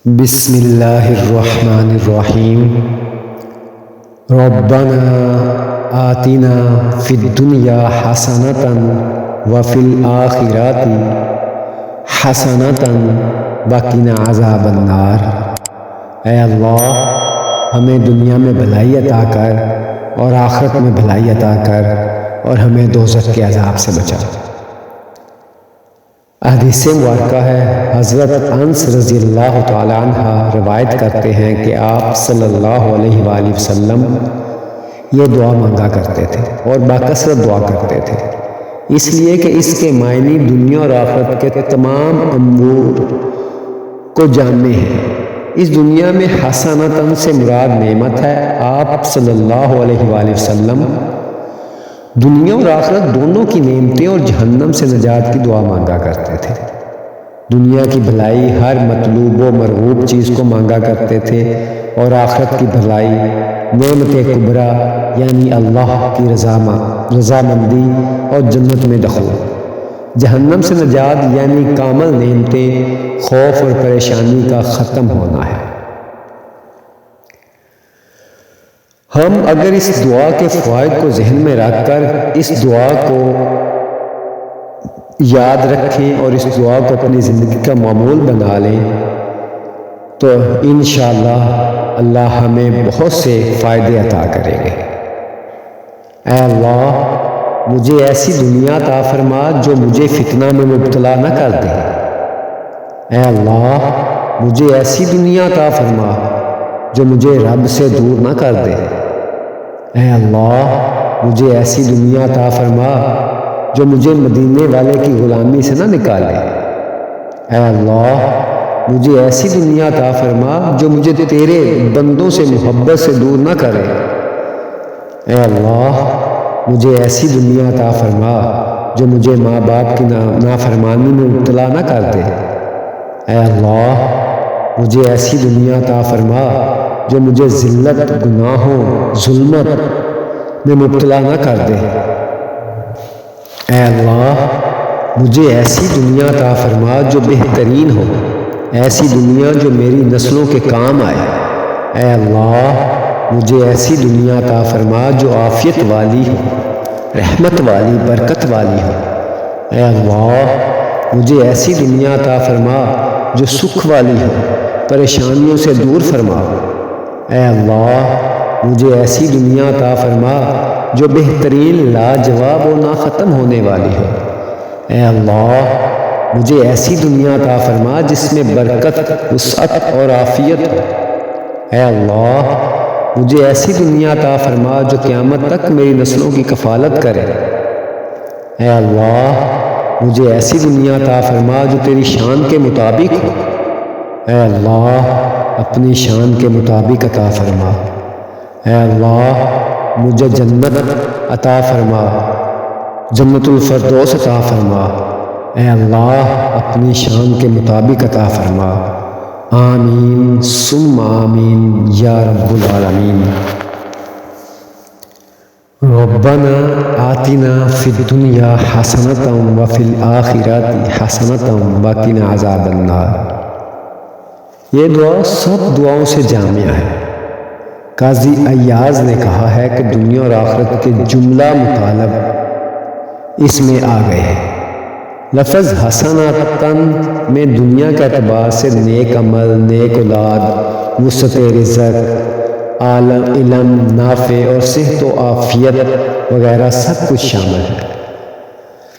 بسم اللہ الرحمن الرحیم۔ ربنا آتنا فی الدنیا حسنۃ وفی الآخرۃ حسنۃ وقنا عذاب النار۔ اے اللہ، ہمیں دنیا میں بھلائی عطا کر اور آخرت میں بھلائی عطا کر اور ہمیں دوزخ کے عذاب سے بچا۔ حدیث مبارکہ ہے، حضرت انس رضی اللہ تعالی عنہ روایت کرتے ہیں کہ آپ صلی اللہ علیہ وآلہ وسلم یہ دعا مانگا کرتے تھے اور باکثرت دعا کرتے تھے، اس لیے کہ اس کے معنی دنیا اور آخرت کے تمام امور کو جاننے ہیں۔ اس دنیا میں حسنۃ سے مراد نعمت ہے۔ آپ صلی اللہ علیہ وآلہ وسلم دنیا اور آخرت دونوں کی نعمتیں اور جہنم سے نجات کی دعا مانگا کرتے تھے۔ دنیا کی بھلائی، ہر مطلوب و مرغوب چیز کو مانگا کرتے تھے، اور آخرت کی بھلائی، نعمت کبریٰ یعنی اللہ کی رضامندی اور جنت میں دخول، جہنم سے نجات یعنی کامل نعمتیں، خوف اور پریشانی کا ختم ہونا ہے۔ ہم اگر اس دعا کے فوائد کو ذہن میں رکھ کر اس دعا کو یاد رکھیں اور اس دعا کو اپنی زندگی کا معمول بنا لیں تو انشاءاللہ اللہ ہمیں بہت سے فائدے عطا کریں گے۔ اے اللہ، مجھے ایسی دنیا عطا فرما جو مجھے فتنہ میں مبتلا نہ کر دے۔ اے اللہ، مجھے ایسی دنیا عطا فرما جو مجھے رب سے دور نہ کر دے۔ اے اللہ، مجھے ایسی دنیا عطا فرما جو مجھے مدینے والے کی غلامی سے نہ نکالے۔ اے اللہ، مجھے ایسی دنیا عطا فرما جو مجھے تیرے بندوں سے محبت سے دور نہ کرے۔ اے اللہ، مجھے ایسی دنیا عطا فرما جو مجھے ماں باپ کی نافرمانی میں مبتلا نہ کر دے۔ اے اللہ، مجھے ایسی دنیا عطا فرما جو مجھے ذلت، گناہوں، ظلمت میں مبتلا نہ کر دے۔ اے اللہ، مجھے ایسی دنیا عطا فرما جو بہترین ہو، ایسی دنیا جو میری نسلوں کے کام آئے۔ اے اللہ، مجھے ایسی دنیا عطا فرما جو عافیت والی ہو، رحمت والی، برکت والی ہو۔ اے اللہ، مجھے ایسی دنیا عطا فرما جو سکھ والی ہو، پریشانیوں سے دور فرما۔ اے اللہ، مجھے ایسی دنیا عطا فرما جو بہترین، لاجواب و نہ ختم ہونے والی ہو۔ اے اللہ، مجھے ایسی دنیا عطا فرما جس میں برکت، وسعت اور عافیت ہو۔ اے اللہ، مجھے ایسی دنیا عطا فرما جو قیامت تک میری نسلوں کی کفالت کرے۔ اے اللہ، مجھے ایسی دنیا عطا فرما جو تیری شان کے مطابق ہو۔ اے اللہ، اپنی شان کے مطابق عطا فرما۔ اے اللہ، مجھے جنت عطا فرما، جنت الفردوس عطا فرما۔ اے اللہ، اپنی شان کے مطابق عطا فرما۔ آمین ثم آمین یا رب العالمین۔ ربنا آتنا فی الدنیا حسنۃ وفی الآخرۃ حسنۃ وقنا عذاب النار۔ یہ دعا سب دعاؤں سے جامع ہے۔ قاضی ایاز نے کہا ہے کہ دنیا اور آخرت کے جملہ مطالب اس میں آ گئے ہیں۔ لفظ حسنۃ میں دنیا کے اعتبار سے نیک عمل، نیک اولاد، وسعت رزق، علم نافع اور صحت و عافیت وغیرہ سب کچھ شامل ہے۔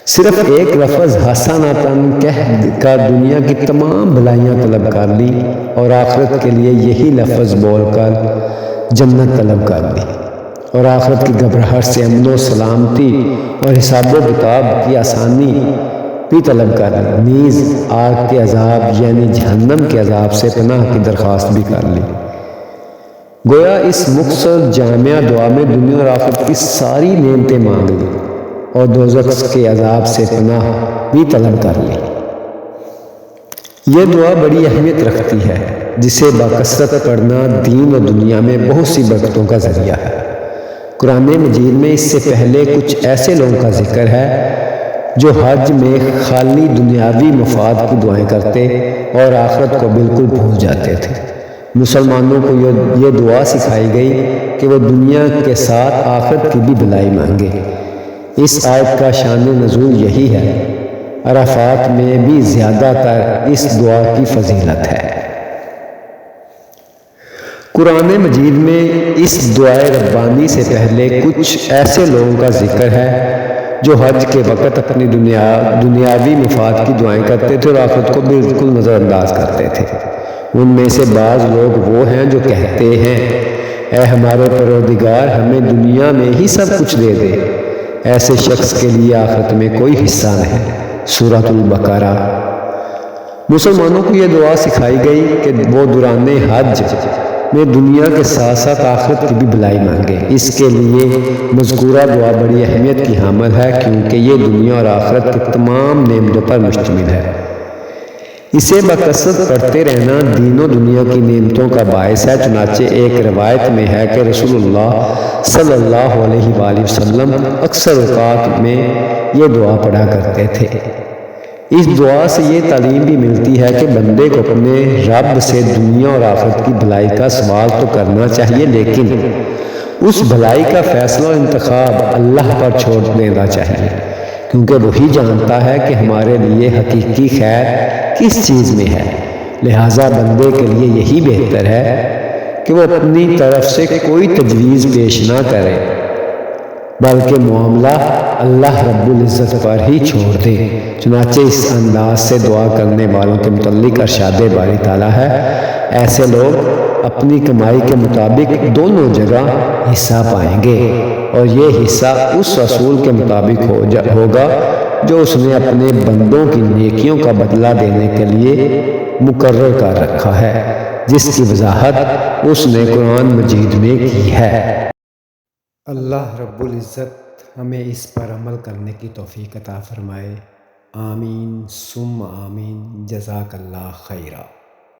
صرف ایک لفظ حسنۃ کہہ کر دنیا کی تمام بھلائیاں طلب کر لی اور آخرت کے لیے یہی لفظ بول کر جنت طلب کر لی، اور آخرت کی گھبراہٹ سے امن و سلامتی اور حساب و کتاب کی آسانی بھی طلب کر لی، نیز آگ کے عذاب یعنی جہنم کے عذاب سے پناہ کی درخواست بھی کر لی۔ گویا اس مختصر جامع دعا میں دنیا اور آخرت کی ساری نعمتیں مانگ لی اور دوزخ کے عذاب سے پناہ بھی طلب کر لی۔ یہ دعا بڑی اہمیت رکھتی ہے، جسے باکثرت پڑھنا دین و دنیا میں بہت سی برکتوں کا ذریعہ ہے۔ قرآن مجید میں اس سے پہلے کچھ ایسے لوگوں کا ذکر ہے جو حج میں خالی دنیاوی مفاد کی دعائیں کرتے اور آخرت کو بالکل بھول جاتے تھے۔ مسلمانوں کو یہ دعا سکھائی گئی کہ وہ دنیا کے ساتھ آخرت کی بھی بھلائی مانگے۔ اس آیت کا شان نزول یہی ہے۔ عرفات میں بھی زیادہ تر اس دعا کی فضیلت ہے۔ قرآن مجید میں اس دعائے ربانی سے پہلے کچھ ایسے لوگوں کا ذکر ہے جو حج کے وقت اپنی دنیاوی مفاد کی دعائیں کرتے تھے اور آخرت کو بالکل نظر انداز کرتے تھے۔ ان میں سے بعض لوگ وہ ہیں جو کہتے ہیں، اے ہمارے پروردگار ہمیں دنیا میں ہی سب کچھ دے دے، ایسے شخص کے لیے آخرت میں کوئی حصہ نہیں۔ سورۃ البقرہ۔ مسلمانوں کو یہ دعا سکھائی گئی کہ وہ دوران حج میں دنیا کے ساتھ ساتھ آخرت کی بھی بھلائی مانگے۔ اس کے لیے مذکورہ دعا بڑی اہمیت کی حامل ہے، کیونکہ یہ دنیا اور آخرت کی تمام نعمتوں پر مشتمل ہے۔ اسے بکثرت پڑھتے رہنا دین و دنیا کی نعمتوں کا باعث ہے۔ چنانچہ ایک روایت میں ہے کہ رسول اللہ صلی اللہ علیہ وآلہ وسلم اکثر اوقات میں یہ دعا پڑھا کرتے تھے۔ اس دعا سے یہ تعلیم بھی ملتی ہے کہ بندے کو اپنے رب سے دنیا اور آخرت کی بھلائی کا سوال تو کرنا چاہیے، لیکن اس بھلائی کا فیصلہ و انتخاب اللہ پر چھوڑ دینا چاہیے، کیونکہ وہی جانتا ہے کہ ہمارے لیے حقیقی خیر کس چیز میں ہے۔ لہٰذا بندے کے لیے یہی بہتر ہے کہ وہ اپنی طرف سے کوئی تجویز پیش نہ کرے، بلکہ معاملہ اللہ رب العزت پر ہی چھوڑ دے۔ چنانچہ اس انداز سے دعا کرنے والوں کے متعلق ارشاد باری تعالیٰ ہے، ایسے لوگ اپنی کمائی کے مطابق دونوں جگہ حصہ پائیں گے، اور یہ حصہ اس رسول کے مطابق ہوگا جو اس نے اپنے بندوں کی نیکیوں کا بدلہ دینے کے لیے مقرر کر رکھا ہے، جس کی وضاحت اس نے قرآن مجید میں کی ہے۔ اللہ رب العزت ہمیں اس پر عمل کرنے کی توفیق عطا فرمائے۔ آمین ثم آمین۔ جزاک اللہ خیرا۔